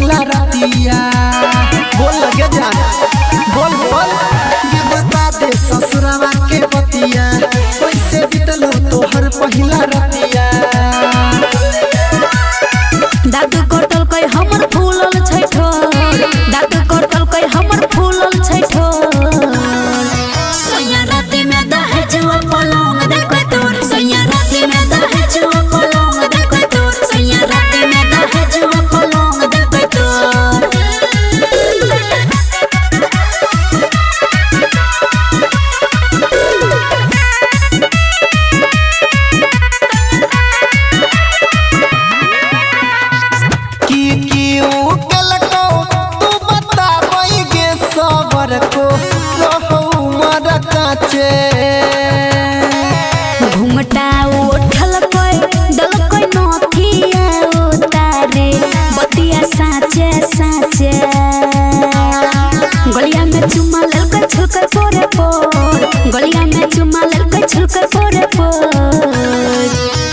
पहिला रतिया बोल लगे जान बोल बोल ये बता दे ससुरवा के बतिया कैसे बितलो तोहर पहिला रतिया दादू कोटल कोई हमर फूलल छै ठोर दादू कोटल कोई हमर फूलल छै ठोर सैया राती में दहेजुआ पलंग देखो तोर सैया राती में दहेजुआ पलंग देखो तोर सैया राती में दहेजुआ पलंग देखो तोर घुमटा उठल कोई दल कोई नथिया उतारे बतिया साचे साचे गलिया में चुमा ललका छुलकर पोरे पोर गलिया में चुमा ललका छुलकर पोरे पोर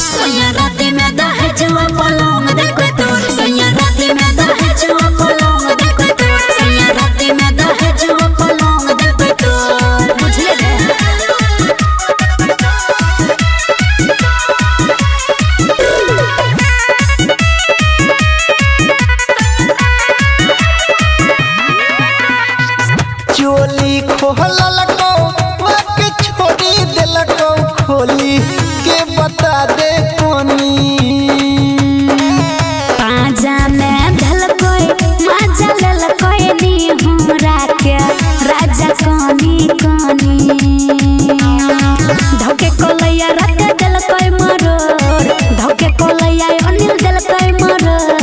सैया राती में दहेजुआ पलंग देखो तोर सैया राती में दहेजुआ पलंग देखो तोर सैया राती में दहेजुआ पलंग देखो तोर बुझले रे चोली खोललको वाके छोड़ी देलको खोली के बता दे कोनी पाजा में धलकोई मजा ललकोई नी हमरा के राजा कानी कानी धोके कोलैया रत देलकोई मरोर धोके कोलैया अनिल देलकोई मरोर